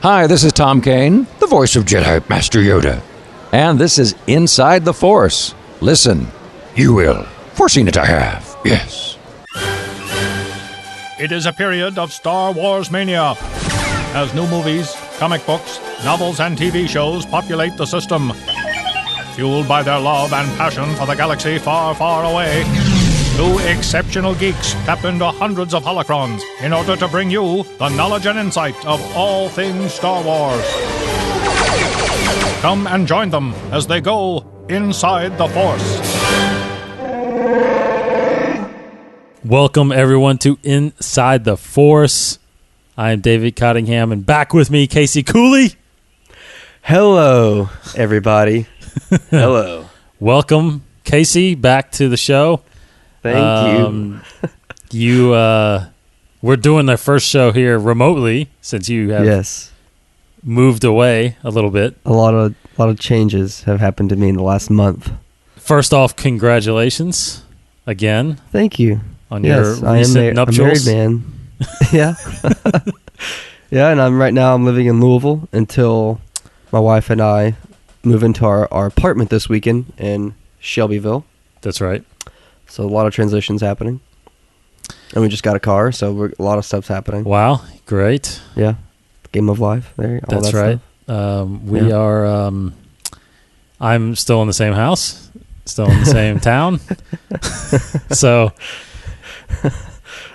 Hi, this is Tom Kane, the voice of Jedi Master Yoda. And this is Inside the Force. Listen, you will. Foreseen it I have, yes. It is a period of Star Wars mania, as new movies, comic books, novels, and TV shows populate the system. Fueled by their love and passion for the galaxy far, far away, two exceptional geeks tap into hundreds of holocrons in order to bring you the knowledge and insight of all things Star Wars. Come and join them as they go inside the Force. Welcome, everyone, to Inside the Force. I am David Cottingham, and back with me, Casey Cooley. Hello, everybody. Hello. Welcome, Casey, back to the show. Thank you. We're doing the first show here remotely since you have moved away a little bit. A lot of changes have happened to me in the last month. First off, congratulations again. Thank you. On your recent nuptials. I'm married man. Yeah. Yeah, and I'm living in Louisville until my wife and I move into our apartment this weekend in Shelbyville. That's right. So a lot of transitions happening. And we just got a car, so a lot of stuff's happening. Wow, great. Yeah. Game of life there. That's right. We are I'm still in the same house, still in the same town. So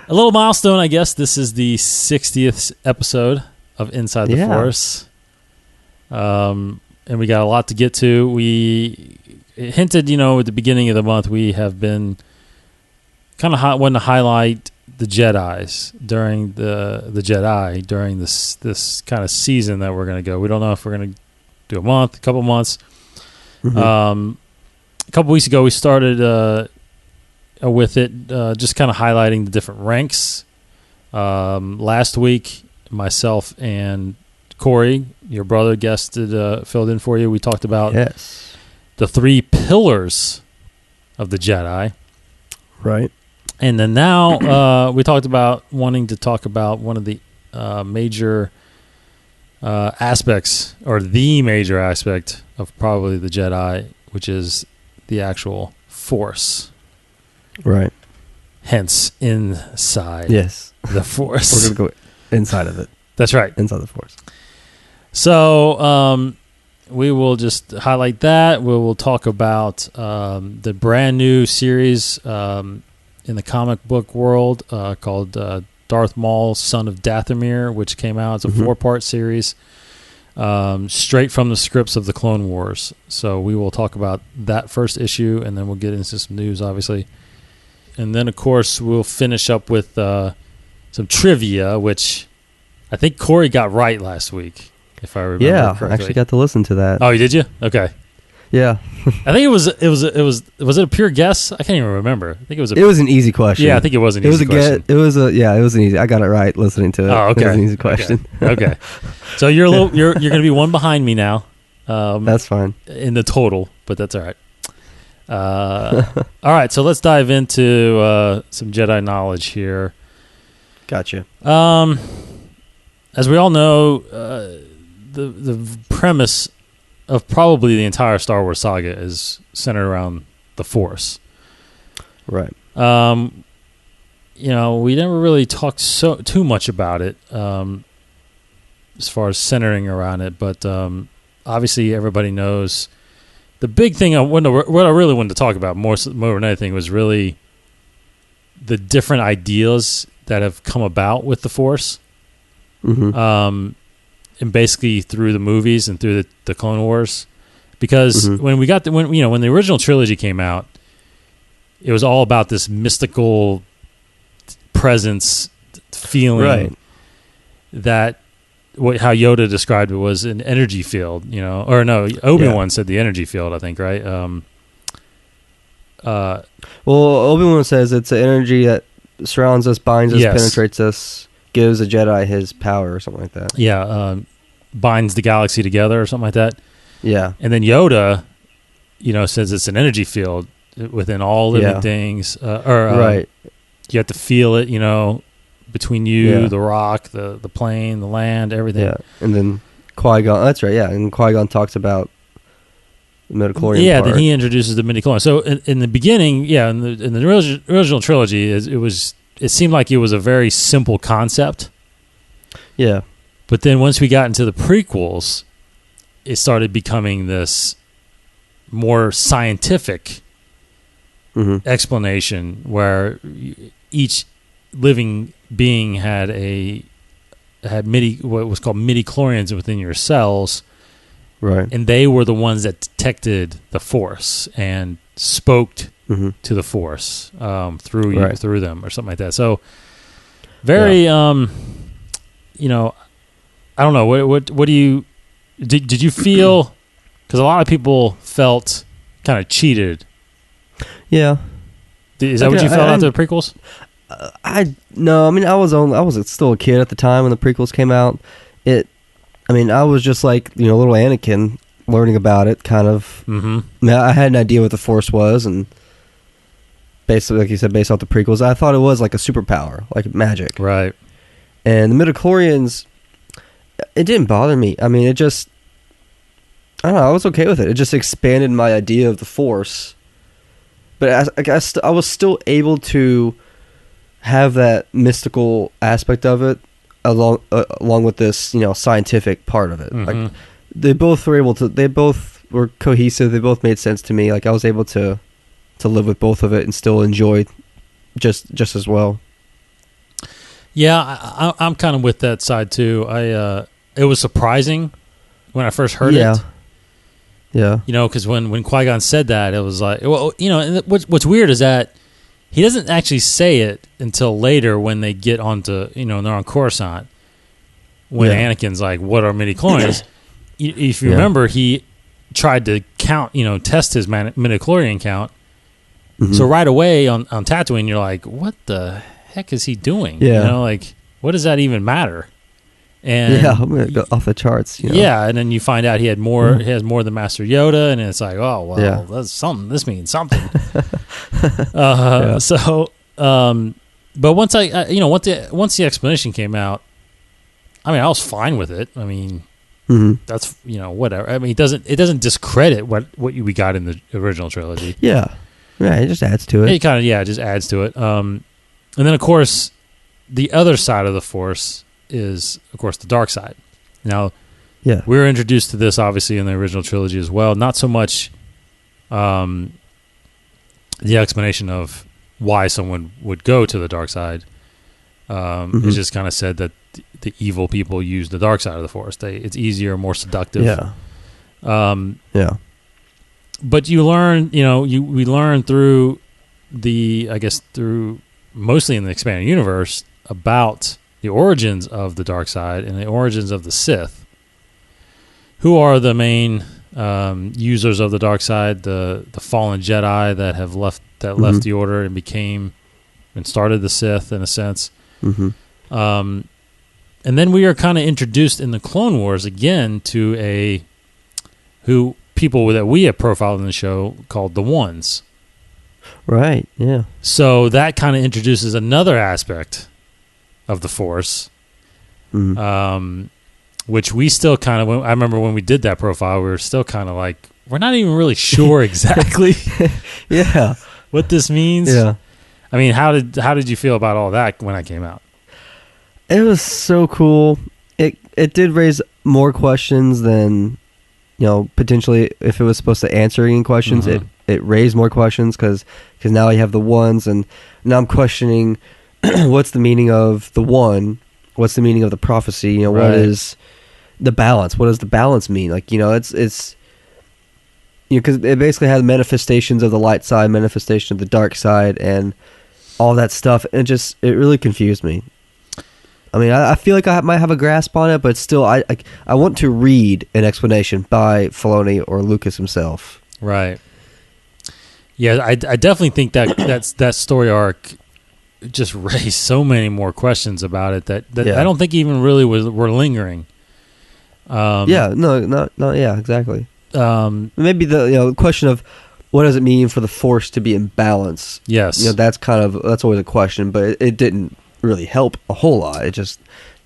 a little milestone, I guess. This is the 60th episode of Inside the Force. And we got a lot to get to. We hinted, at the beginning of the month, we have been kind of wanting to highlight the Jedis during during this kind of season that we're going to go. We don't know if we're going to do a couple months. Mm-hmm. A couple weeks ago, we started with it, just kind of highlighting the different ranks. Last week, myself and Corey, your brother, filled in for you. We talked about the three pillars of the Jedi. Right. And then now we talked about wanting to talk about one of the major aspects, or the major aspect of probably the Jedi, which is the actual Force. Right. Hence, inside the Force. We're going to go inside of it. That's right. Inside the Force. So we will just highlight that. We will talk about the brand new series in the comic book world called Darth Maul, Son of Dathomir, which came out. It's a 4-part series straight from the scripts of the Clone Wars. So we will talk about that first issue, and then we'll get into some news, obviously. And then, of course, we'll finish up with some trivia, which I think Corey got right last week, if I remember correctly. I actually got to listen to that. Oh, did you? Okay. Yeah. I think was it a pure guess? I can't even remember. I think it was an easy question. Yeah, I think it was an easy question. It was an easy. I got it right listening to it. Oh, okay. It was an easy question. Okay. So you're you're going to be one behind me now. That's fine. In the total, but that's all right. All right, so let's dive into some Jedi knowledge here. Gotcha. As we all know, the premise of probably the entire Star Wars saga is centered around the Force. Right. We never really talked too much about it as far as centering around it, but obviously everybody knows. The big thing what I really wanted to talk about more than anything was really the different ideas that have come about with the Force. Mm-hmm. And basically through the movies and through the Clone Wars, because when the original trilogy came out, it was all about this mystical presence feeling that how Yoda described it was an energy field, or no, Obi-Wan said the energy field, I think, right? Well, Obi-Wan says it's an energy that surrounds us, binds us, penetrates us, gives a Jedi his power or something like that. Yeah, binds the galaxy together or something like that. Yeah. And then Yoda, says it's an energy field within all living things. You have to feel it, between you, Yeah. the rock, the plane, the land, everything. Yeah, and then Qui-Gon. That's right. Yeah, and Qui-Gon talks about the midichlorian. Yeah, part. then he introduces the midichlorian. So in the beginning, in the original trilogy, it seemed like it was a very simple concept. Yeah. But then once we got into the prequels, it started becoming this more scientific explanation where each living being had what was called midichlorians within your cells. Right. And they were the ones that detected the Force and spoke to the Force through them or something like that. So very, I don't know. What do you did you feel? Because a lot of people felt kind of cheated. Yeah. Is that what you felt after the prequels? No. I mean, I was still a kid at the time when the prequels came out. I was just like, little Anakin learning about it, kind of. I mean, I had an idea what the Force was, and basically, like you said, based off the prequels, I thought it was like a superpower, like magic. Right. And the midichlorians, it didn't bother me. I mean, I don't know, I was okay with it. It just expanded my idea of the Force. But I was still able to have that mystical aspect of it along with this, scientific part of it. Like they both were cohesive. They both made sense to me. Like I was able to live with both of it and still enjoy just as well. Yeah, I'm kind of with that side too. It was surprising when I first heard it. Yeah. Because when Qui-Gon said that, it was like, well, and what's weird is that he doesn't actually say it until later when they get onto, and they're on Coruscant. When Anakin's like, "What are midichlorians?" If you remember, he tried to count, test his midichlorian count. So right away on Tatooine, you're like, "What the heck is he doing?" Yeah. What does that even matter? And I'm gonna go off the charts. Yeah, and then you find out he had more. He has more than Master Yoda, and it's like, oh well, that's something. This means something. So, but once once the explanation came out, I mean, I was fine with it. I mean, that's whatever. I mean, it doesn't discredit what we got in the original trilogy. Yeah, it just adds to it. It kind of it just adds to it. And then of course, the other side of the Force is, of course, the dark side. Now, we were introduced to this obviously in the original trilogy as well. Not so much the explanation of why someone would go to the dark side. It's just kind of said that the evil people use the dark side of the Force. It's easier, more seductive. But you learn, we learn through through mostly in the expanded universe about the origins of the dark side and the origins of the Sith. Who are the main users of the dark side? The fallen Jedi that left the Order and started the Sith in a sense. And then we are kind of introduced in the Clone Wars again to people that we have profiled in the show called the Ones. Right. Yeah. So that kind of introduces another aspect of the Force, which we still kind of. I remember when we did that profile, we were still kind of like, we're not even really sure exactly, what this means. Yeah. I mean, how did you feel about all that when I came out? It was so cool. It did raise more questions than, potentially if it was supposed to answer any questions. It raised more questions because now you have the Ones, and now I'm questioning what's the meaning of the One? What's the meaning of the prophecy? What is the balance? What does the balance mean? It's because it basically had manifestations of the light side, manifestation of the dark side, and all that stuff. And it really confused me. I mean, I feel like I might have a grasp on it, but still, I want to read an explanation by Filoni or Lucas himself. Right. Yeah, I definitely think that story arc just raised so many more questions about it that I don't think even really were lingering. Exactly. Maybe the question of what does it mean for the Force to be in balance? Yes. That's always a question, but it didn't really help a whole lot.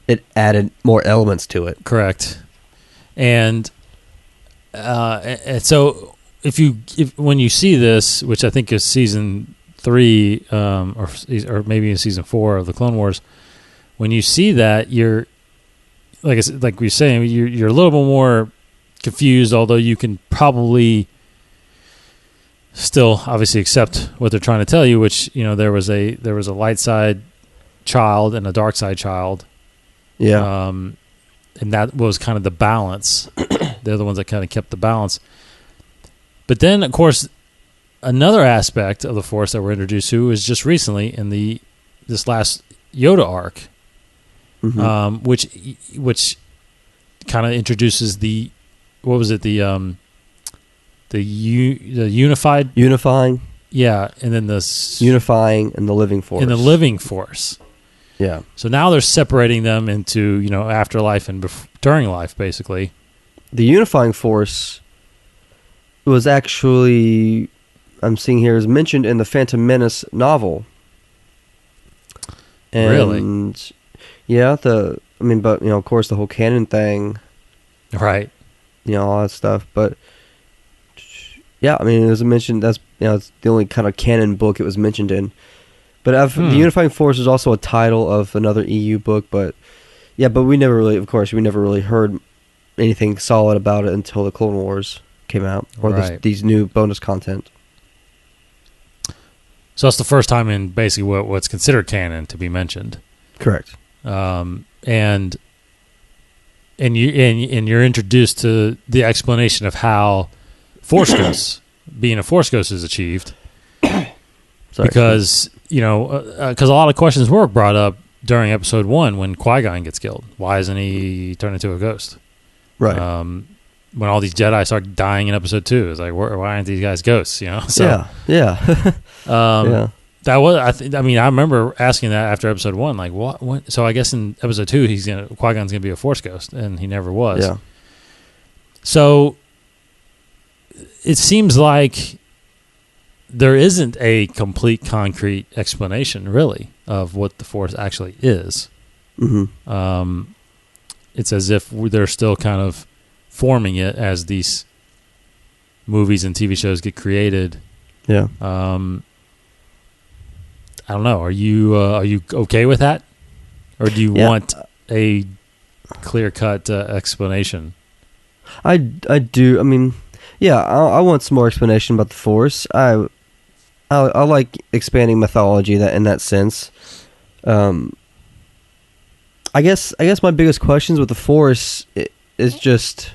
It added more elements to it. Correct. And so when you see this, which I think is season 3 or maybe in season 4 of the Clone Wars, when you see that, you're like we're saying, you're a little bit more confused, although you can probably still obviously accept what they're trying to tell you, which, there was a light side child and a dark side child. Yeah. And that was kind of the balance. They're the ones that kind of kept the balance. But then, of course, another aspect of the Force that we're introduced to is just recently in this last Yoda arc, which kind of introduces the unifying. Yeah, and then the unifying and the living force. In the living force. Yeah. So now they're separating them into, afterlife and during life, basically. The unifying force was actually, I'm seeing here, is mentioned in the Phantom Menace novel. And really? Yeah, but of course the whole canon thing. Right. All that stuff, but yeah, it was mentioned. That's it's the only kind of canon book it was mentioned in. But the Unifying Force is also a title of another EU book. But yeah, but we never really heard anything solid about it until the Clone Wars came out, or these new bonus content. So that's the first time in basically what's considered canon to be mentioned. Correct. And you're introduced to the explanation of how Force Ghosts, being a Force Ghost, is achieved. Because a lot of questions were brought up during Episode 1 when Qui-Gon gets killed. Why isn't he turned into a ghost? Right. When all these Jedi start dying in Episode 2, it's like, why aren't these guys ghosts? So, yeah. Yeah. That was, I remember asking that after Episode 1, like, what? So I guess in Episode 2, Qui-Gon's gonna be a Force ghost, and he never was. Yeah. So it seems like there isn't a complete, concrete explanation, really, of what the Force actually is. Mm-hmm. It's as if they're still kind of forming it as these movies and TV shows get created. Yeah. I don't know. Are you okay with that, or do you want a clear-cut explanation? I do. I want some more explanation about the Force. I like expanding mythology in that sense. I guess my biggest questions with the Force is just,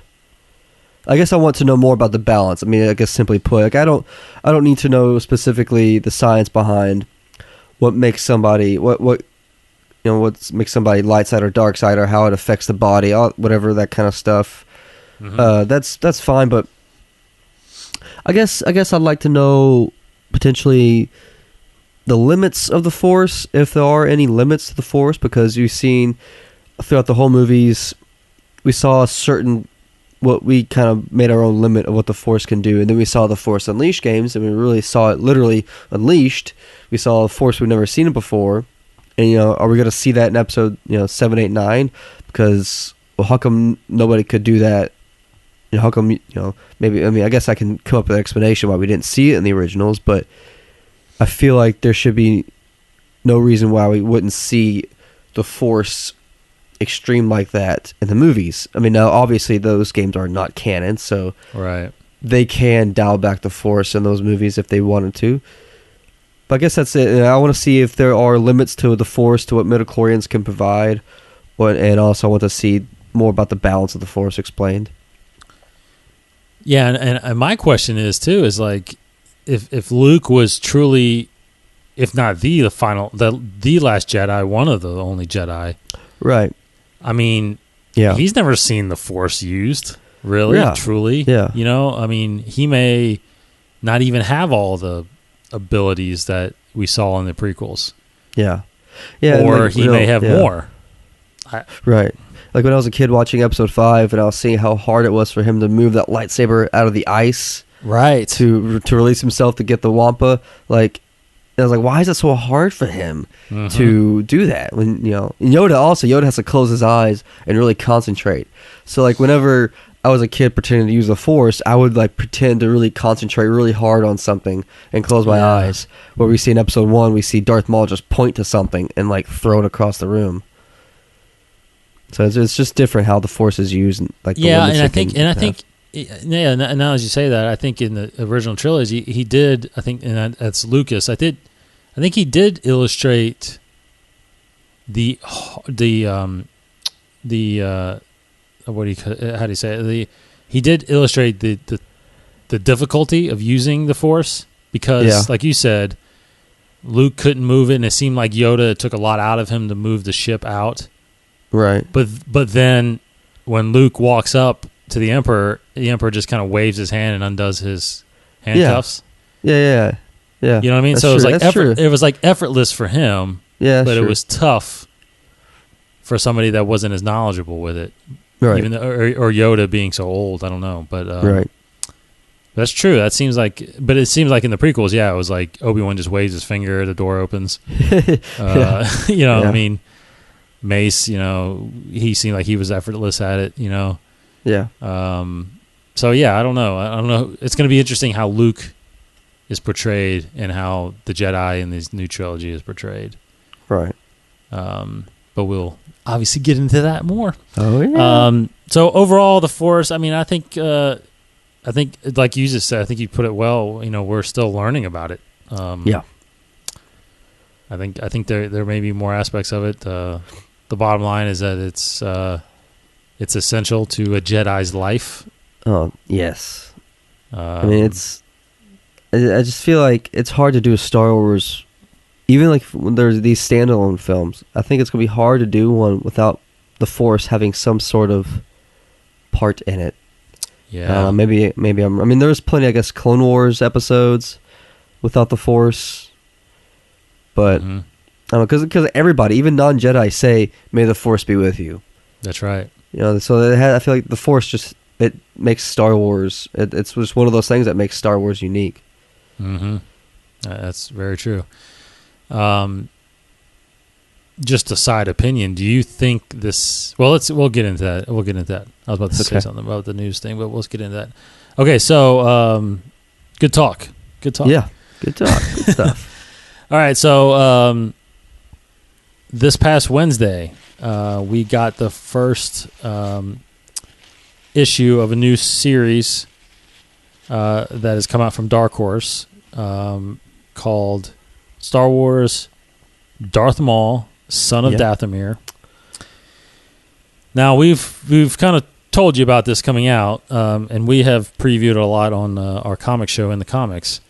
I guess I want to know more about the balance. I guess simply put, I don't need to know specifically the science behind what makes somebody what makes somebody light side or dark side, or how it affects the body, whatever, that kind of stuff. Mm-hmm. That's fine, but I guess I'd like to know potentially the limits of the Force, if there are any limits to the Force, because you've seen throughout the whole movies, we saw a certain, what we kind of made our own limit of what the Force can do, and then we saw the Force Unleashed games, and we really saw it literally unleashed. We saw a Force we've never seen it before, and are we going to see that in episode 7, 8, 9? Because how come nobody could do that? How come maybe? I guess I can come up with an explanation why we didn't see it in the originals, but I feel like there should be no reason why we wouldn't see the Force extreme like that in the movies. Now obviously those games are not canon, so right, they can dial back the Force in those movies if they wanted to. But I guess that's it. And I want to see if there are limits to the Force, to what midichlorians can provide, and also I want to see more about the balance of the Force explained. Yeah, and my question is like, if Luke was truly, if not the last Jedi, one of the only Jedi, right? He's never seen the Force used, really, truly. Yeah. He may not even have all the abilities that we saw in the prequels. Yeah. Or he may have more. Right. Like when I was a kid watching Episode 5, and I was seeing how hard it was for him to move that lightsaber out of the ice, right, to release himself to get the Wampa. Like, I was like, why is it so hard for him to do that? When Yoda has to close his eyes and really concentrate. So like whenever I was a kid pretending to use the Force, I would like pretend to really concentrate really hard on something and close my eyes. Where we see in episode 1, we see Darth Maul just point to something and like throw it across the room. So it's just different how the Force is used. Like and I think now as you say that, I think in the original trilogy he did. I think, and that's Lucas. I think he did illustrate the what do you how do you say it? He did illustrate the difficulty of using the Force because, like you said, Luke couldn't move it, and it seemed like Yoda took a lot out of him to move the ship out. Right. But then when Luke walks up to the Emperor just kind of waves his hand and undoes his handcuffs. Yeah. You know what I mean? That's so true. It was like effortless for him. Yeah, but it was tough for somebody that wasn't as knowledgeable with it. Right. Even or Yoda being so old, I don't know. But right. That's true. But it seems like in the prequels, it was like Obi-Wan just waves his finger, the door opens. I mean, Mace, he seemed like he was effortless at it, Yeah. So I don't know. It's going to be interesting how Luke is portrayed and how the Jedi in this new trilogy is portrayed. Right. But we'll obviously get into that more. Oh yeah. So overall, the Force. I mean, I think like you just said, I think you put it well. We're still learning about it. Yeah. I think there may be more aspects of it. The bottom line is that it's essential to a Jedi's life. Oh yes. I mean, I just feel like it's hard to do a Star Wars, even like when there's these standalone films. I think it's gonna be hard to do one without the Force having some sort of part in it. Yeah. Maybe I'm. I mean, there's plenty, I guess, Clone Wars episodes without the Force, but I don't know, because everybody, even non-Jedi, say, "May the Force be with you." That's right. So I feel like the Force it makes Star Wars. It's just one of those things that makes Star Wars unique. Mm-hmm. That's very true. Just a side opinion. Do you think this? Well, we'll get into that. I was about to say something about the news thing, but let's get into that. Okay, so good talk. Yeah, good talk. Good stuff. All right, so this past Wednesday, we got the first issue of a new series that has come out from Dark Horse called Star Wars Darth Maul, Son of Dathomir. Now, we've kind of told you about this coming out, and we have previewed it a lot on our comic show In the Comics.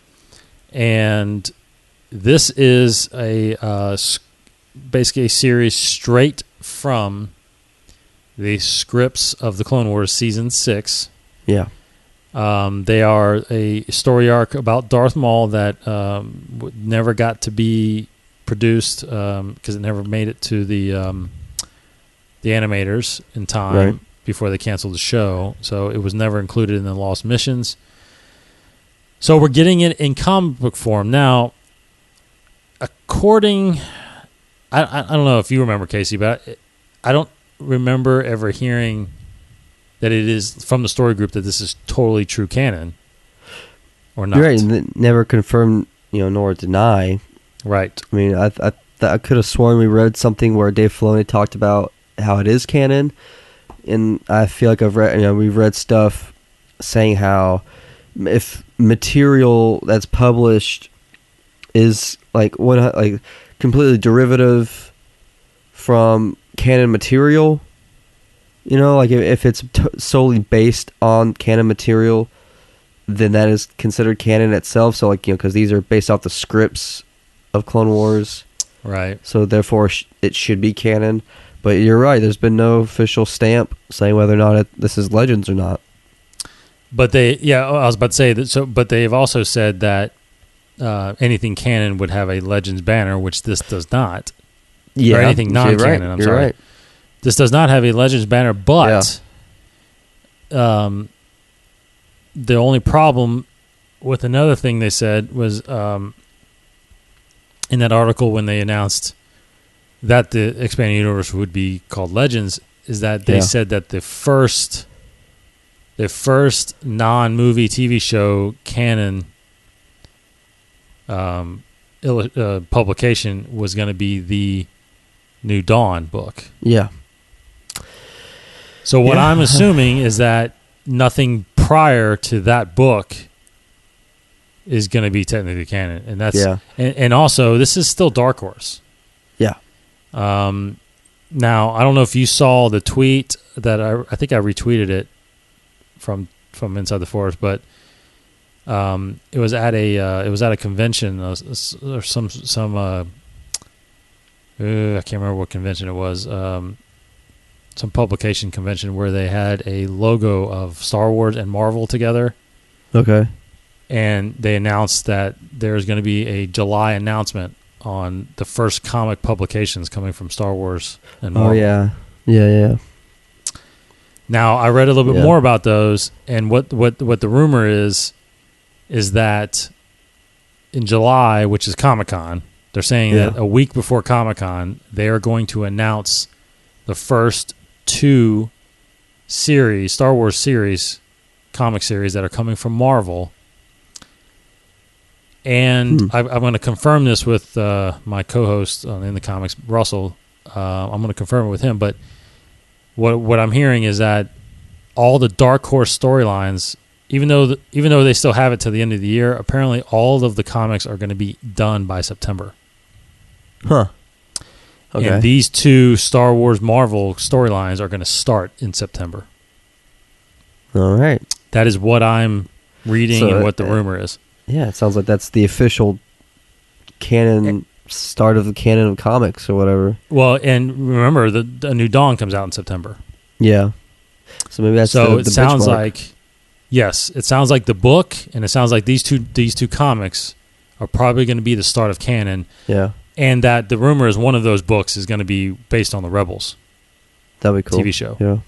And this is basically a series straight from the scripts of the Clone Wars Season 6. Yeah. They are a story arc about Darth Maul that never got to be produced because it never made it to the animators in time before they canceled the show. So it was never included in the Lost Missions. So we're getting it in comic book form. Now, I don't know if you remember, Casey, but I don't remember ever hearing that it is from the story group that this is totally true canon or not. You're right. Never confirmed, nor deny. Right. I mean, I could have sworn we read something where Dave Filoni talked about how it is canon, and I feel like we've read stuff saying how if material that's published is like completely derivative from canon material, like if it's solely based on canon material, then that is considered canon itself. So because these are based off the scripts of Clone Wars, right? So therefore it should be canon. But you're right. There's been no official stamp saying whether or not this is Legends or not. But I was about to say that. So, but they've also said that anything canon would have a Legends banner, which this does not. Yeah, or anything non-canon. Right. I'm you're sorry. Right. This does not have a Legends banner, but the only problem with another thing they said was in that article when they announced that the expanded universe would be called Legends is that they said that the first non-movie TV show canon publication was going to be the New Dawn book. Yeah. So what I'm assuming is that nothing prior to that book is going to be technically canon, and that's and also this is still Dark Horse. Yeah. Now I don't know if you saw the tweet that I think I retweeted it from Inside the Forest, but it was at a convention or some I can't remember what convention it was. Some publication convention where they had a logo of Star Wars and Marvel together. Okay. And they announced that there's going to be a July announcement on the first comic publications coming from Star Wars and Marvel. Oh, yeah. Yeah. Now, I read a little bit more about those, and what the rumor is that in July, which is Comic-Con, they're saying that a week before Comic-Con, they are going to announce the first 2 series, Star Wars series, comic series that are coming from Marvel. And I'm going to confirm this with my co-host in the comics, Russell. I'm going to confirm it with him. But what I'm hearing is that all the Dark Horse storylines, even though they still have it to the end of the year, apparently all of the comics are going to be done by September. Huh. Okay. And these 2 Star Wars Marvel storylines are going to start in September. All right. That is what I'm reading and what the rumor is. Yeah, it sounds like that's the official canon, start of the canon of comics or whatever. Well, and remember, the New Dawn comes out in September. Yeah. So maybe that's so the it sounds benchmark. like, yes, it sounds like the book, and it sounds like these two comics are probably going to be the start of canon. Yeah. And that the rumor is one of those books is going to be based on the Rebels. That'd be cool. TV show. Yeah.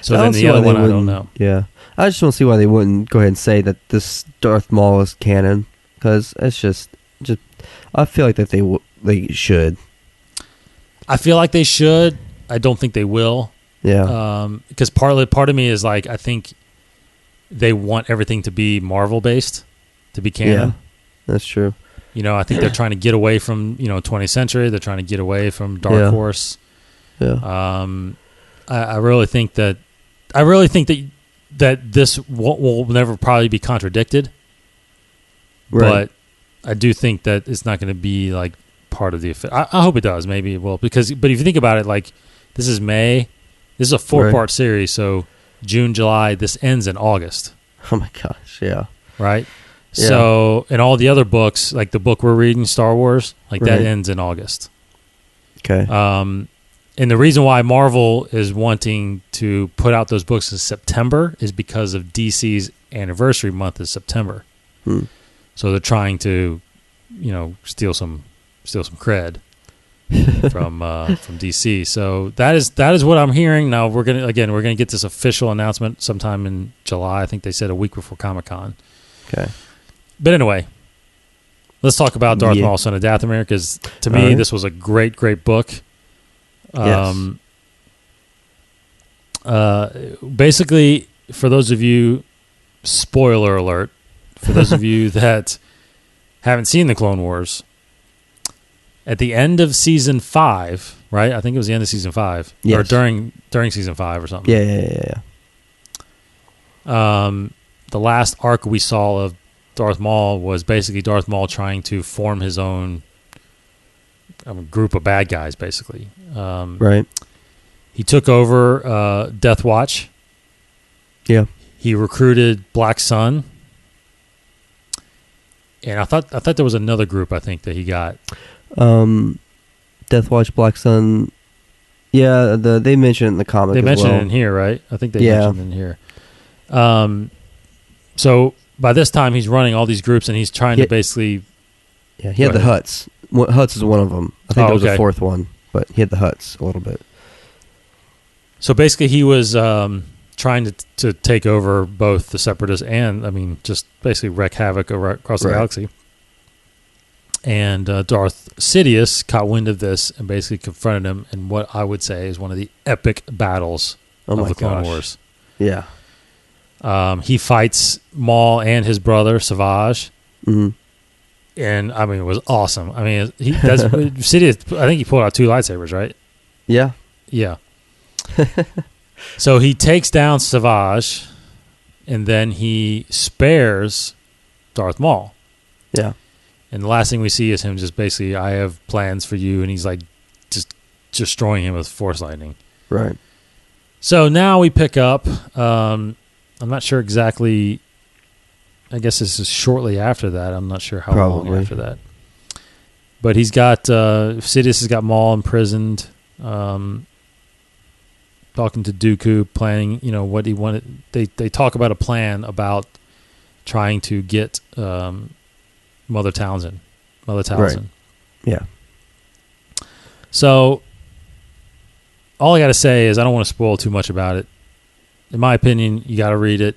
So then the other one, I don't know. Yeah. I just want to see why they wouldn't go ahead and say that this Darth Maul is canon, because it's just I feel like that they should. I feel like they should. I don't think they will. Yeah. Because part of me is like, I think they want everything to be Marvel based, to be canon. Yeah, that's true. I think they're trying to get away from 20th Century. They're trying to get away from Dark Horse. Yeah. I really think that this will never probably be contradicted. Right. But I do think that it's not going to be like part of the. I hope it does. Maybe it will, but if you think about it, like this is May. This is a 4-part series, so June, July. This ends in August. Oh my gosh! Yeah. Right. Yeah. So, and all the other books, like the book we're reading, Star Wars, that ends in August. Okay. And the reason why Marvel is wanting to put out those books in September is because of DC's anniversary month is September. So they're trying to, steal some cred from DC. So that is what I'm hearing. Now we're gonna get this official announcement sometime in July. I think they said a week before Comic-Con. Okay. But anyway, let's talk about Darth Maul, Son of Dathomir, because to me this was a great, great book. Basically, for those of you, spoiler alert, for those of you that haven't seen the Clone Wars, at the end of season 5, right? I think it was the end of season 5, or during season 5 or something. Yeah. The last arc we saw of Darth Maul was basically Darth Maul trying to form his own group of bad guys, basically. Right. He took over Death Watch. Yeah. He recruited Black Sun. And I thought there was another group I think that he got. Death Watch, Black Sun. Yeah, they mentioned it in the comic. They mentioned it in here, right? I think they mentioned it in here. So by this time he's running all these groups and he's trying to basically. Yeah, he had the Hutts. Hutts is one of them. I think there was a fourth one, but he had the Hutts a little bit. So basically, he was trying to take over both the Separatists and, just basically wreak havoc across the galaxy. And Darth Sidious caught wind of this and basically confronted him in what I would say is one of the epic battles of the Clone Wars. Yeah. He fights Maul and his brother Savage, Mm-hmm. and I mean it was awesome. I mean, he does Sidious. I think he pulled out 2 lightsabers, right? Yeah. Yeah. So he takes down Savage, and then he spares Darth Maul. Yeah. And the last thing we see is him just basically, I have plans for you, and he's like just destroying him with Force lightning. Right. So now we pick up. I'm not sure exactly. I guess this is shortly after that. I'm not sure how long after that. But he's got Sidious has got Maul imprisoned. Talking to Dooku, planning, what he wanted. They talk about a plan about trying to get Mother Talzin. Right. Yeah. So all I got to say is I don't want to spoil too much about it. In my opinion, you got to read it.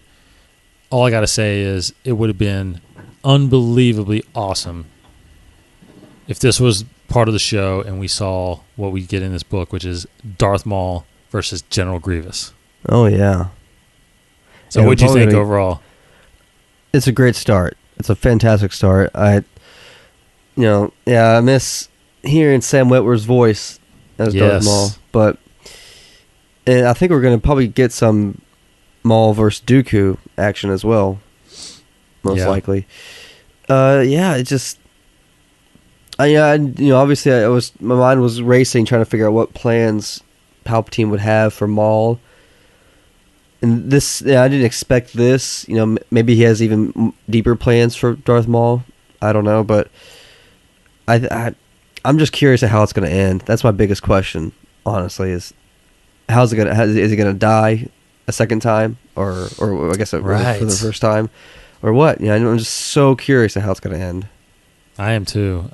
All I got to say is it would have been unbelievably awesome if this was part of the show and we saw what we get in this book, which is Darth Maul versus General Grievous. Oh, yeah. So what'd you think overall? It's a great start. It's a fantastic start. I miss hearing Sam Witwer's voice as Darth Maul, but I think we're going to probably get some Maul versus Dooku action as well, most likely. It just, obviously my mind was racing trying to figure out what plans Palpatine would have for Maul. And this, I didn't expect this. Maybe he has even deeper plans for Darth Maul. I don't know, but I'm just curious at how it's going to end. That's my biggest question, honestly. Is is he going to die a second time, or I guess for the first time, or what? I'm just so curious at how it's going to end. I am too.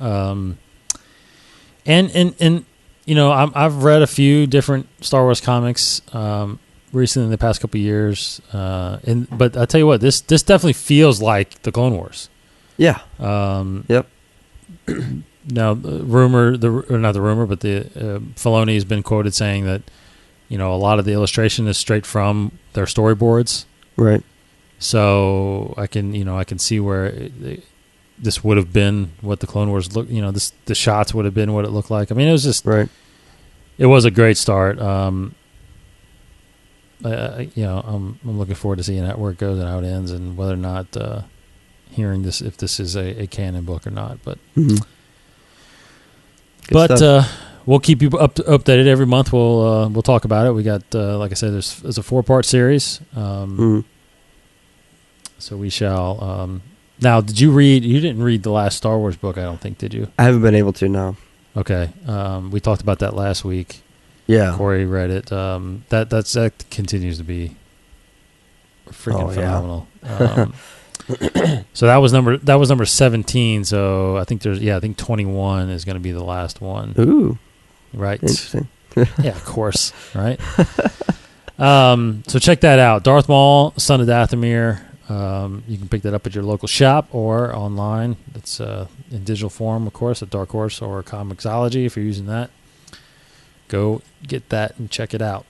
And I've read a few different Star Wars comics recently in the past couple of years, but I tell you what, this definitely feels like the Clone Wars. Yeah. Yep. Now, Filoni has been quoted saying that a lot of the illustration is straight from their storyboards. Right. So I can see where this would have been what the Clone Wars look. The shots would have been what it looked like. I mean, it was just right. It was a great start. I'm looking forward to seeing where it goes and how it ends, and whether or not hearing this, if this is a canon book or not. But we'll keep you updated every month. We'll talk about it. We got like I said, there's a 4-part series. So we shall. Now, did you read? You didn't read the last Star Wars book, I don't think, did you? I haven't been able to. No. Okay. We talked about that last week. Yeah. Corey read it. That continues to be freaking phenomenal. So that was number 17. So I think I think 21 is going to be the last one. Ooh. Right. Interesting. Yeah, of course. Right. So check that out. Darth Maul, Son of Dathomir. You can pick that up at your local shop or online. It's in digital form, of course, at Dark Horse or Comixology if you're using that. Go get that and check it out.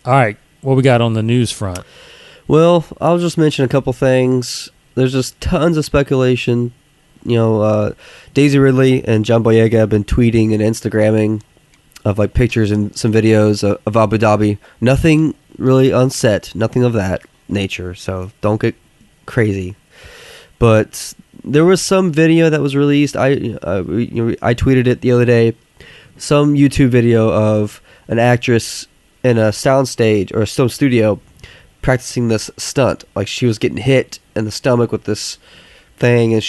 All right, what we got on the news front? Well, I'll just mention a couple things. There's just tons of speculation. Daisy Ridley and John Boyega have been tweeting and Instagramming of like pictures and some videos of Abu Dhabi. Nothing really on set, nothing of that nature, so don't get crazy. But there was some video that was released. I tweeted it the other day. Some YouTube video of an actress in a soundstage or some studio practicing this stunt. Like she was getting hit in the stomach with this thing, and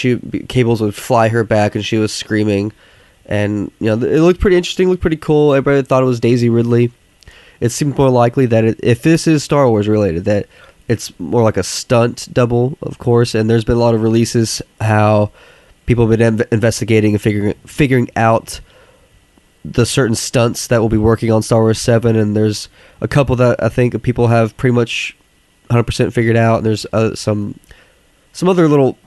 cables would fly her back, and she was screaming. And it looked pretty interesting, looked pretty cool. Everybody thought it was Daisy Ridley. It seemed more likely that if this is Star Wars related, that it's more like a stunt double, of course. And there's been a lot of releases how people have been investigating and figuring out the certain stunts that will be working on Star Wars 7, and there's a couple that I think people have pretty much 100% figured out, and there's some other little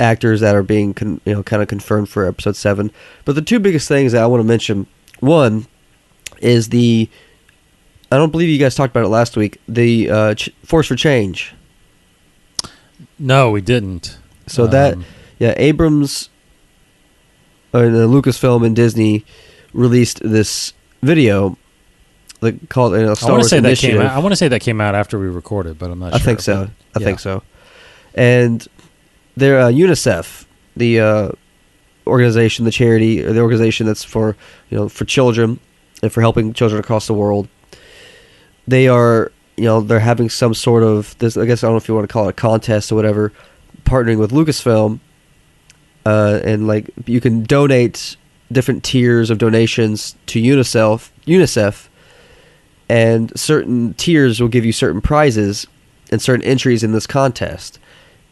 actors that are being kind of confirmed for episode 7. But the two biggest things that I want to mention, one is I don't believe you guys talked about it last week, the Force for Change. No, we didn't. So Abrams, the Lucasfilm and Disney released this video called Star Wars Initiative. I want to say that came out after we recorded, but I'm not sure. I think so. I think so. And they're UNICEF, the organization, the charity, or the organization that's for children and for helping children across the world. They are, they're having some sort of this. I guess I don't know if you want to call it a contest or whatever, partnering with Lucasfilm, and you can donate different tiers of donations to UNICEF, and certain tiers will give you certain prizes and certain entries in this contest.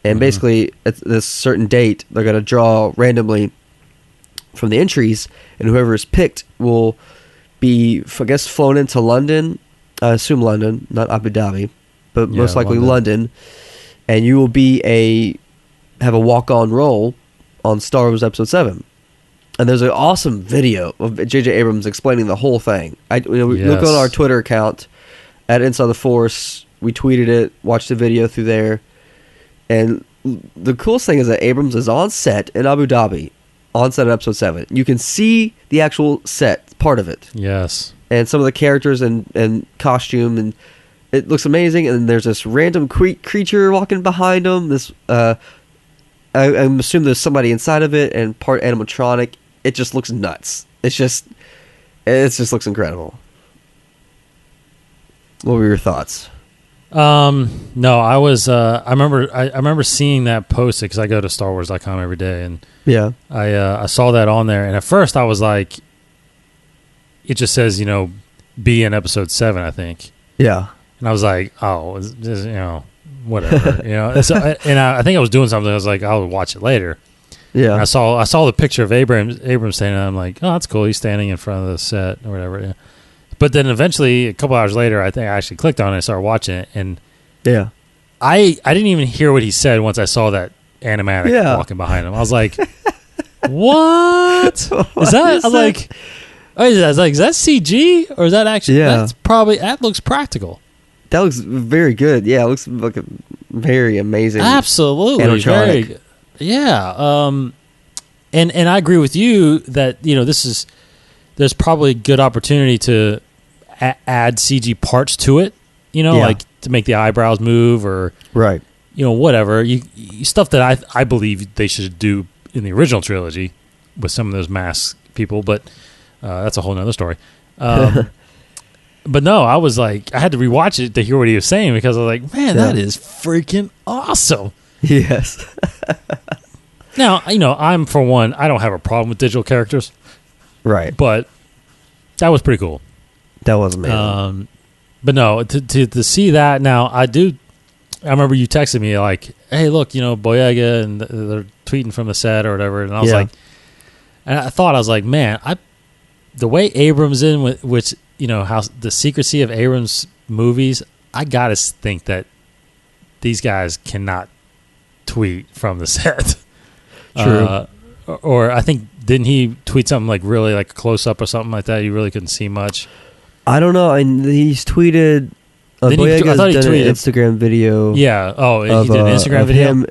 And basically, at this certain date, they're going to draw randomly from the entries, and whoever is picked will be, I guess, flown into London. I assume London, not Abu Dhabi, but most likely London. And you will have a walk-on role on Star Wars Episode 7. And there's an awesome video of J.J. Abrams explaining the whole thing. Look on our Twitter account at Inside the Force. We tweeted it, watched the video through there. And the coolest thing is that Abrams is on set in Abu Dhabi, on set of Episode 7. You can see the actual set, part of it. Yes. And some of the characters and costume, and it looks amazing. And there's this random creature walking behind him. This, I'm assuming there's somebody inside of it, and part animatronic. It just looks nuts. It just looks incredible. What were your thoughts? No, I was. I remember seeing that posted because I go to StarWars.com every day, and I saw that on there. And at first, I was like, it just says be in episode 7, I think. Yeah. And I was like, oh, whatever, So, and I think I was doing something. I was like, I'll watch it later. Yeah. And I saw the picture of Abrams standing, and I'm like, oh, that's cool. He's standing in front of the set or whatever. Yeah. But then eventually, a couple hours later, I think I actually clicked on it and started watching it. And I didn't even hear what he said once I saw that animatic walking behind him. I was like, what? Is that? I was like, is that CG or is that actually? Yeah. That looks practical. That looks very good. Yeah, it looks like a very amazing. Absolutely. Very, yeah. And I agree with you that there's probably a good opportunity to add CG parts to it, like to make the eyebrows move or whatever. Stuff that I believe they should do in the original trilogy with some of those mask people, but that's a whole nother story. But no, I was like, I had to rewatch it to hear what he was saying because I was like, man, that is freaking awesome. Yes. Now, I'm for one, I don't have a problem with digital characters. Right. But that was pretty cool. That was amazing. But no, to see that now, I remember you texted me like, hey, look, Boyega, and they're tweeting from the set or whatever. And I was like, and I was like, man, the way Abrams which, how the secrecy of Abrams movies, I got to think that these guys cannot tweet from the set. True. Or I think, didn't he tweet something like really like a close up or something like that? You really couldn't see much. I don't know. He's tweeted. Boyega's done an Instagram video. Yeah. Oh, he did an Instagram video.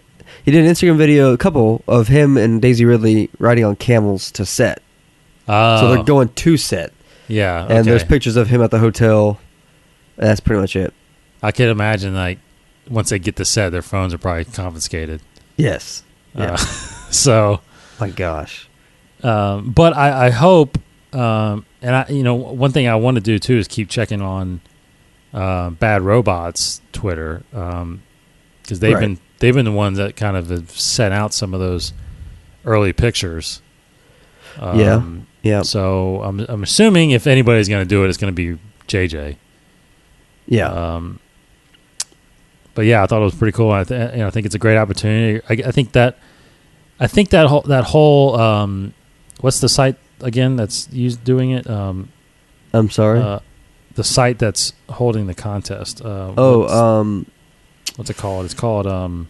He did an Instagram video, a couple of him and Daisy Ridley riding on camels to set. Oh. So they're going to set. Yeah. Okay. And there's pictures of him at the hotel. And that's pretty much it. I could imagine like once they get to set, their phones are probably confiscated. Yes. Yeah. So. My gosh. But I hope, and one thing I want to do too is keep checking on Bad Robot's Twitter because they've been the ones that kind of have sent out some of those early pictures. Yeah. So I'm assuming if anybody's going to do it, it's going to be JJ. Yeah. But yeah, I thought it was pretty cool. I think it's a great opportunity. I think that whole what's the site again that's doing it? I'm sorry. The site that's holding the contest. What's it called? It's called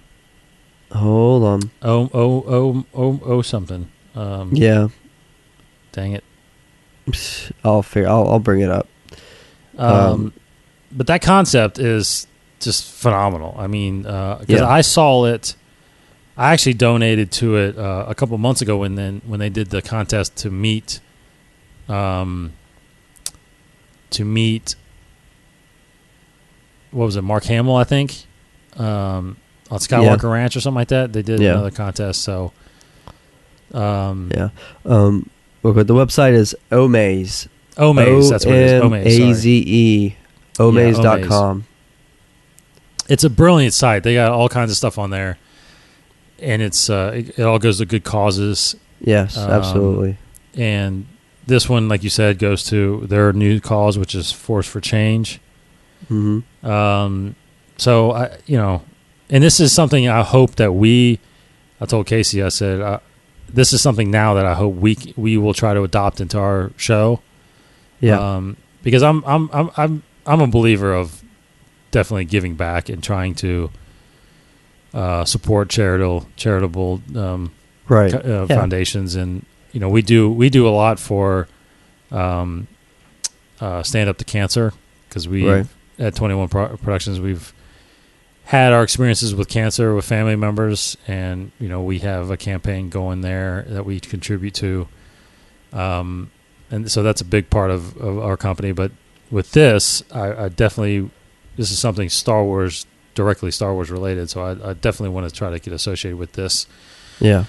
Hold on. Oh something. Yeah. Dang it. I'll bring it up. But that concept is just phenomenal. I mean, because Yeah. I saw it. I actually donated to it a couple months ago when they did the contest to meet what was it, Mark Hamill, I think, on Skywalker Ranch or something like that. They did another contest. So, yeah. Okay, the website is Omaze. Omaze, that's what it is. Omaze, Omaze.com. It's a brilliant site. They got all kinds of stuff on there, and it's it all goes to good causes. Yes, absolutely. And this one, like you said, goes to their new cause, which is Force for Change. Mm-hmm. So and this is something I hope that I told Casey, I said, this is something now that I hope we will try to adopt into our show. Yeah. Because I'm a believer of definitely giving back and trying to support charitable foundations, and we do a lot for Stand Up to Cancer, because we at 21 Productions we've had our experiences with cancer with family members, and we have a campaign going there that we contribute to, and so that's a big part of our company. But with this, I definitely, this is something directly Star Wars related, so I definitely want to try to get associated with this, and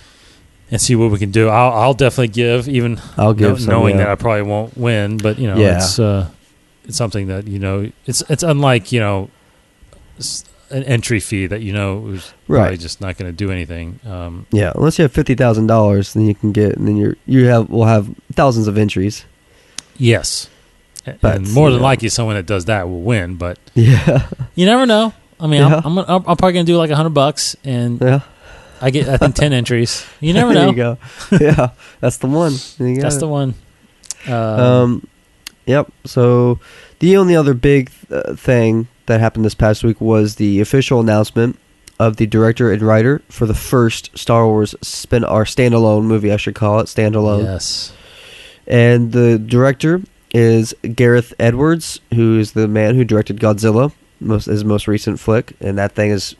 see what we can do. I'll definitely give, even knowing that I probably won't win, but it's something that it's unlike an entry fee that is probably just not going to do anything. Unless you have $50,000, then you can get, and then we'll have thousands of entries. Yes, but and more than likely, someone that does that will win. But you never know. I mean, I'm probably going to do like $100, and I get, I think, 10 entries. You never know. There you go. Yeah, that's the one. That's the one. Yep. So the only other big thing that happened this past week was the official announcement of the director and writer for the first Star Wars standalone movie, I should call it, standalone. Yes. And the director is Gareth Edwards, who is the man who directed Godzilla, his most recent flick, and that thing is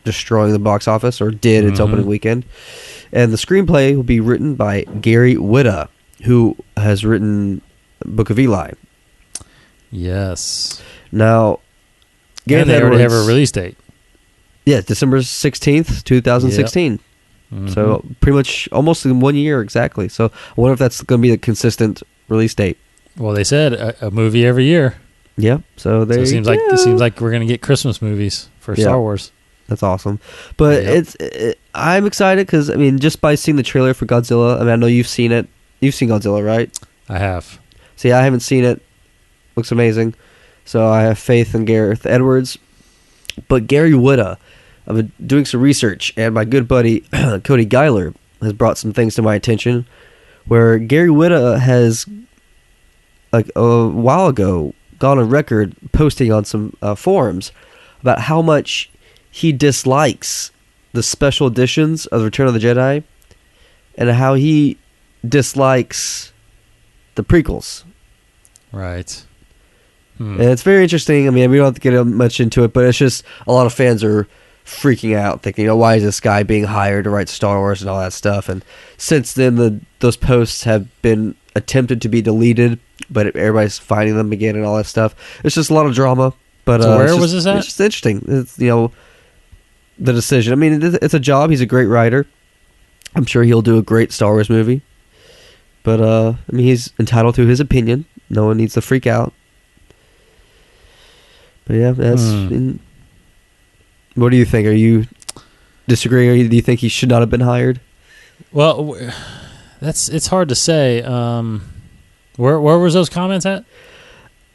destroying the box office, or did its opening weekend. And the screenplay will be written by Gary Whitta, who has written Book of Eli. Yes. Now, Gareth Edwards, already have a release date. Yeah, December 16th, 2016. Yep. Mm-hmm. So pretty much almost in 1 year exactly. So I wonder if that's going to be a consistent release date. Well, they said a movie every year. Yep. So it seems like we're going to get Christmas movies for Star Wars. That's awesome. But I'm excited because, I mean, just by seeing the trailer for Godzilla, I mean, I know you've seen it. You've seen Godzilla, right? I have. See, I haven't seen it. Looks amazing. So I have faith in Gareth Edwards. But Gary Whitta, I've been doing some research, and my good buddy Cody Geiler has brought some things to my attention, where Gary Whitta has, like a while ago, gone on record posting on some forums about how much he dislikes the special editions of the Return of the Jedi, and how he dislikes the prequels. Right. And it's very interesting. I mean, we don't have to get much into it, but it's just a lot of fans are freaking out, thinking, why is this guy being hired to write Star Wars and all that stuff? And since then, those posts have been attempted to be deleted, but everybody's finding them again and all that stuff. It's just a lot of drama. But so where was this at? It's just interesting. It's, the decision. I mean, it's a job. He's a great writer. I'm sure he'll do a great Star Wars movie. But, I mean, he's entitled to his opinion. No one needs to freak out. But yeah, that's. What do you think? Are you disagreeing, or do you think he should not have been hired? Well, it's hard to say. Where was those comments at?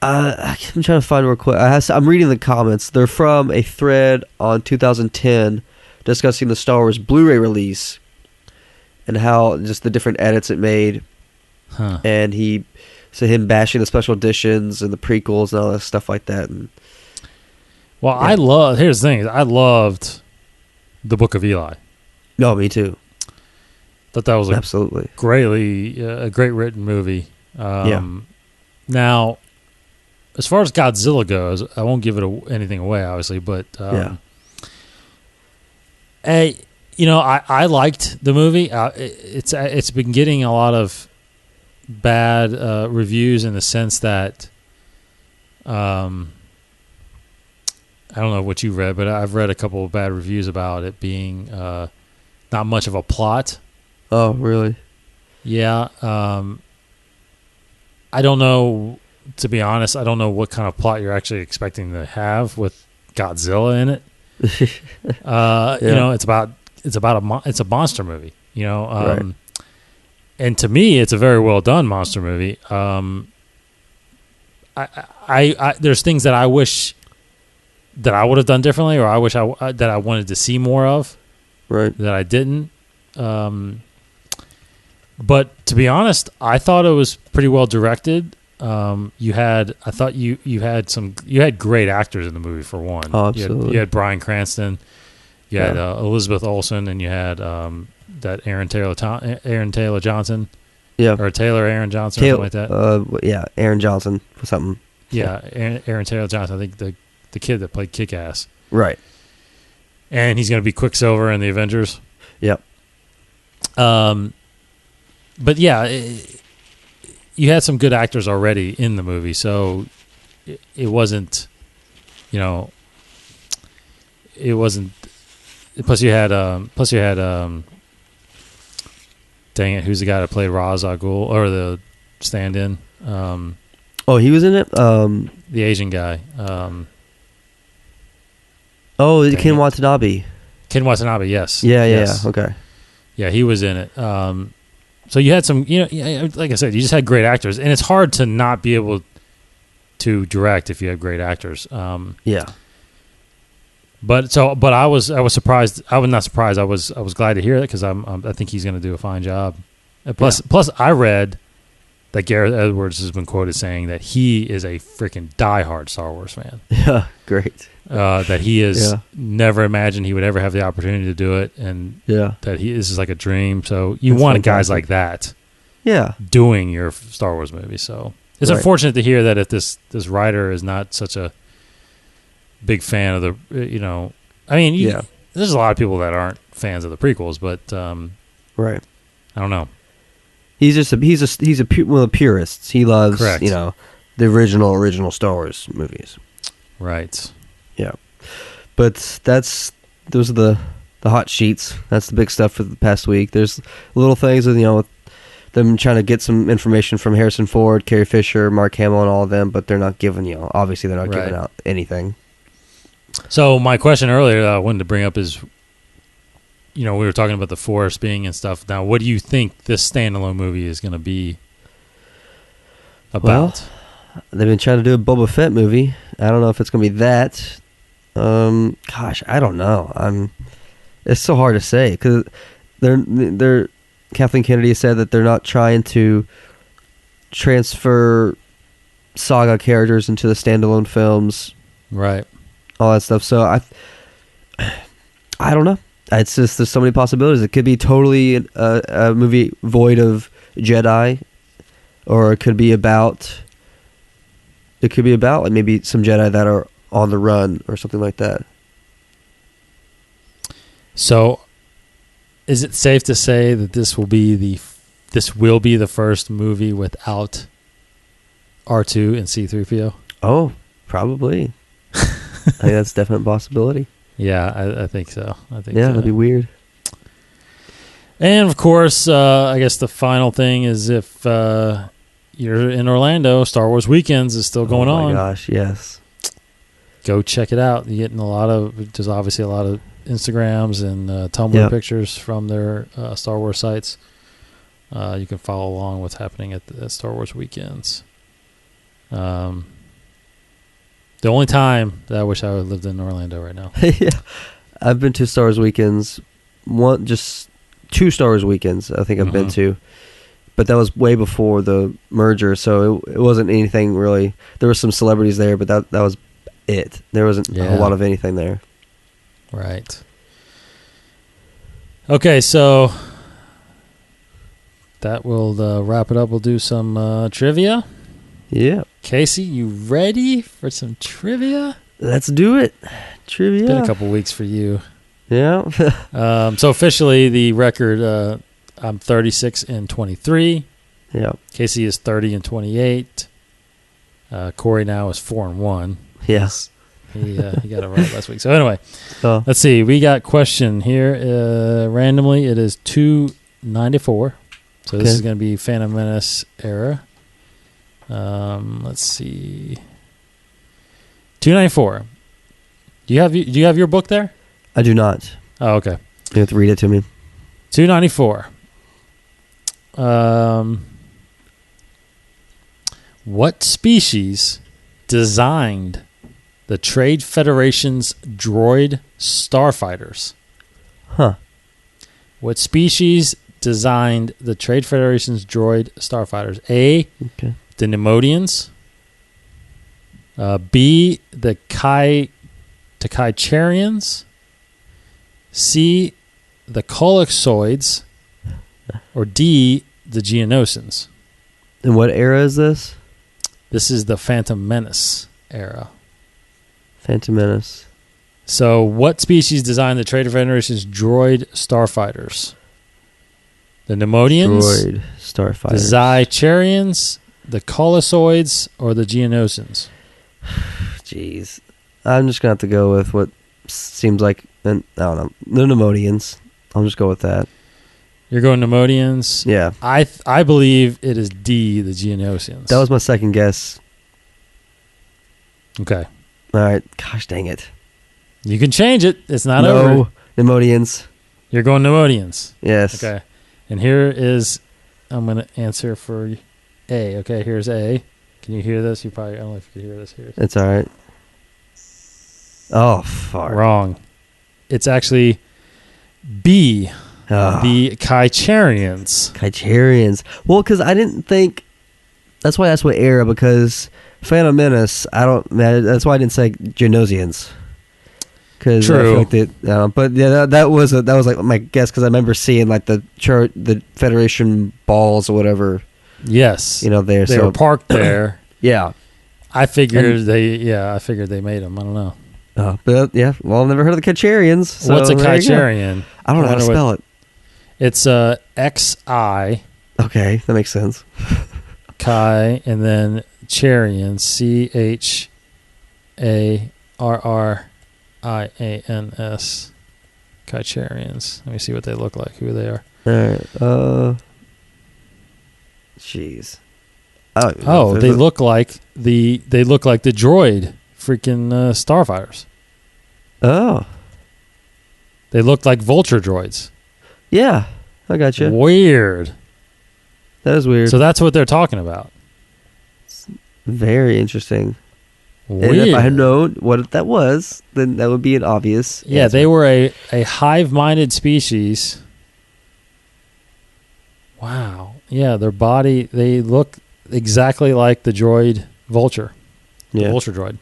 I'm trying to find real quick. I'm reading the comments. They're from a thread on 2010 discussing the Star Wars Blu-ray release and how just the different edits it made, and him bashing the special editions and the prequels and all that stuff like that. And, here's the thing. I loved the Book of Eli. No, me too. Thought that was Absolutely a great written movie. Yeah. Now, as far as Godzilla goes, I won't give anything away, obviously, but Yeah. I liked the movie. It's been getting a lot of bad reviews in the sense that I don't know what you read, but I've read a couple of bad reviews about it being not much of a plot. Oh, really? Yeah. I don't know, to be honest, I don't know what kind of plot you're actually expecting to have with Godzilla in it. Yeah. It's a monster movie, Right. and to me, it's a very well done monster movie. There's things that I wish that I would have done differently, or I wish that I wanted to see more of, Right. that I didn't. But to be honest, I thought it was pretty well directed. You had great actors in the movie for one. Oh, absolutely. You had Bryan Cranston, you had Elizabeth Olsen, and you had that Aaron Taylor Johnson, or Taylor Aaron Johnson, or something like that. Aaron Johnson, something. Yeah, Aaron Taylor Johnson. I think the kid that played Kick-Ass. Right. And he's going to be Quicksilver in the Avengers. Yep. But yeah, you had some good actors already in the movie, so it wasn't, it wasn't. Plus you had, dang it, who's the guy that played Ra's al Ghul, or the stand-in? He was in it. The Asian guy. Ken Watanabe. Ken Watanabe, yes. Yeah. Okay. Yeah, he was in it. So you had some, like I said, you just had great actors, and it's hard to not be able to direct if you have great actors. Yeah. But I was surprised. I was not surprised. I was glad to hear that, because I think he's going to do a fine job. And plus, I read that Gareth Edwards has been quoted saying that he is a freaking diehard Star Wars fan. Yeah, great. That he has never imagined he would ever have the opportunity to do it, and that this is like a dream. So you want guys like that, doing your Star Wars movie. So it's unfortunate to hear that if this writer is not such a big fan of the, there's a lot of people that aren't fans of the prequels, but right. I don't know. He's one of the purists. He loves the original Star Wars movies. Right. Yeah. But those are the hot sheets. That's the big stuff for the past week. There's little things with with them trying to get some information from Harrison Ford, Carrie Fisher, Mark Hamill, and all of them, but they're not giving obviously they're not giving out anything. So my question earlier that I wanted to bring up is, we were talking about the Force being and stuff. Now, what do you think this standalone movie is going to be about? Well, they've been trying to do a Boba Fett movie. I don't know if it's going to be that. Gosh, I don't know. It's so hard to say, because they're Kathleen Kennedy said that they're not trying to transfer saga characters into the standalone films, right? All that stuff. So I don't know. It's just there's so many possibilities. It could be totally a movie void of Jedi, or it could be about like maybe some Jedi that are on the run or something like that. So, is it safe to say that this will be the first movie without R2 and C-3PO? Oh, probably. I think that's a definite possibility. Yeah, I think so. That'd be weird. And of course, I guess the final thing is if you're in Orlando, Star Wars Weekends is still going on. Oh my gosh, yes. Go check it out. You're getting there's obviously a lot of Instagrams and Tumblr pictures from their Star Wars sites. You can follow along what's happening at the Star Wars Weekends. The only time that I wish I would lived in Orlando right now. Yeah, I've been to Star Wars Weekends. Just 2 Star Wars Weekends I think I've been to, but that was way before the merger, so it wasn't anything really. There were some celebrities there, but that was it. There wasn't a whole lot of anything there. Right. Okay, so that will wrap it up. We'll do some trivia. Yeah. Casey, you ready for some trivia? Let's do it. Trivia. It's been a couple weeks for you. Yeah. So officially, the record, I'm 36-23. Yeah. Casey is 30-28. Corey now is 4-1. Yes. He got it right last week. So anyway, Oh. let's see. We got question here. Randomly, it is 294. So this Okay. is going to be Phantom Menace era. Let's see. 294. Do you have your book there? I do not. Oh, okay. You have to read it to me. 294. What species designed the Trade Federation's droid starfighters? Huh. What species designed the Trade Federation's droid starfighters? A, Okay. the Nemodians. B, the Kaicharians. C, the Coloxoids. Or D, the Geonosians. And what era is this? This is the Phantom Menace era. Phantom Menace. So, what species designed the Trade Federation's droid starfighters? The Nemodians, Droid the starfighters. Zycharians, the Colosoids, or the Geonosians? Jeez. I'm just going to have to go with what seems like, I don't know, the Nemodians. I'll just go with that. You're going Nemodians. Yeah. I believe it is D, the Geonosians. That was my second guess. Okay. All right. Gosh dang it. You can change it. It's not over. No. Nemodians. You're going Nemodians. Yes. Okay. And here is, I'm going to answer for A. Okay, here's A. Can you hear this? I don't know if you can hear this here. It's all right. Oh, fuck. Wrong. It's actually B, Oh. the Kaicharians. Kaicharians. Well, because I didn't think. That's why I asked what era, because Phantom Menace, that's why I didn't say Geonosians. Cause True. I feel like but yeah, that was like my guess, because I remember seeing like the Federation balls or whatever, Yes. there. They so were parked there. yeah. I figured they made them. I don't know. But yeah, well, I've never heard of the Kaicharians. So What's a there you go. Kaicharian? I don't know how to wonder spell it. It's X-I, Okay, that makes sense. Kai, and then Charian, Charrarrians. Kaicharians. Let me see what they look like, who they are. All right. Jeez. Oh, they look like the droid freaking starfighters. Oh, They look like vulture droids. yeah. I got you. Weird. That is weird. So that's what they're talking about. Very interesting. Weird. And if I had known what that was, then that would be an obvious. Yeah, answer. they were a hive-minded species. Wow. Yeah, their body, they look exactly like the droid Vulture. The Yeah. Vulture droid.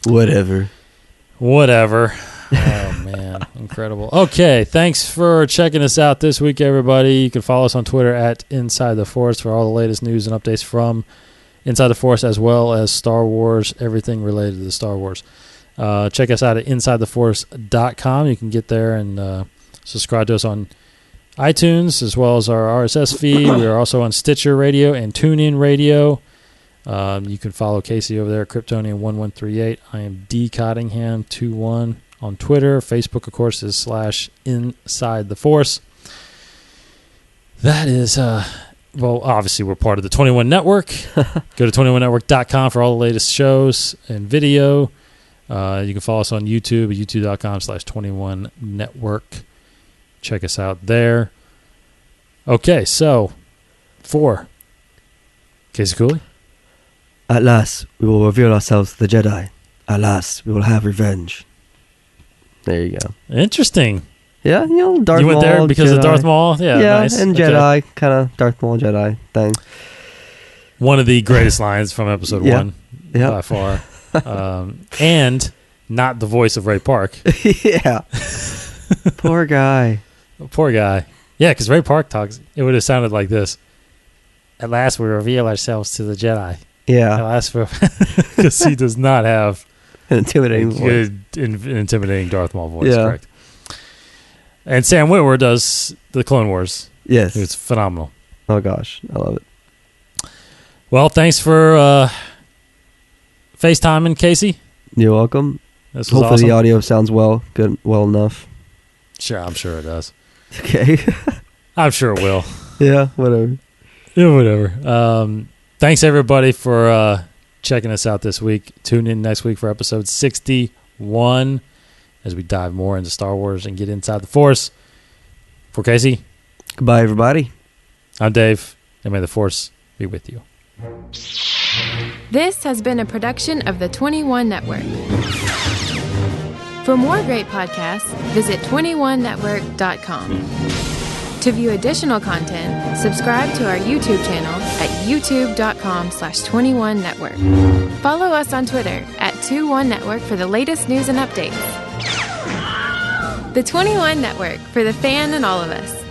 Whatever. Oh, man. Incredible. Okay, thanks for checking us out this week, everybody. You can follow us on Twitter at Inside the Force for all the latest news and updates from Inside the Force, as well as Star Wars, everything related to Star Wars. Check us out at InsideTheForce.com. You can get there and subscribe to us on iTunes, as well as our RSS feed. We are also on Stitcher Radio and TuneIn Radio. You can follow Casey over there at Kryptonian1138. I am D. Cottingham21 on Twitter. Facebook, of course, is /Inside the Force. That is, well, obviously we're part of the 21 Network. Go to 21network.com for all the latest shows and video. You can follow us on YouTube at youtube.com/21 Network. Check us out there. Okay, so for Casey Cooley. At last, we will reveal ourselves to the Jedi. At last, we will have revenge. There you go. Interesting. Yeah, Darth Maul. You went there because of Jedi. Darth Maul? Yeah, nice. And Okay. Jedi, kind of Darth Maul Jedi thing. One of the greatest lines from episode Yeah. 1 Yeah. by far. And not the voice of Ray Park. Yeah. Poor guy. Poor guy. Yeah, because Ray Park talks. It would have sounded like this. At last, we reveal ourselves to the Jedi. At Yeah, last, because he does not have an a intimidating voice. good, intimidating Darth Maul voice. Yeah. Correct. And Sam Witwer does the Clone Wars. Yes. It's phenomenal. Oh gosh, I love it. Well, thanks for FaceTiming, Casey. You're welcome. This was Hopefully awesome. the audio sounds well enough. Sure, I'm sure it does. Okay. I'm sure it will. Yeah, whatever. Yeah, whatever. Thanks everybody for checking us out this week. Tune in next week for episode 61 as we dive more into Star Wars and get inside the Force. For Casey, Goodbye, everybody. I'm Dave, and may the Force be with you. This has been a production of the 21 Network. For more great podcasts, visit 21network.com. To view additional content, subscribe to our YouTube channel at youtube.com/21network. Follow us on Twitter at 21network for the latest news and updates. The 21 Network, for the fan and all of us.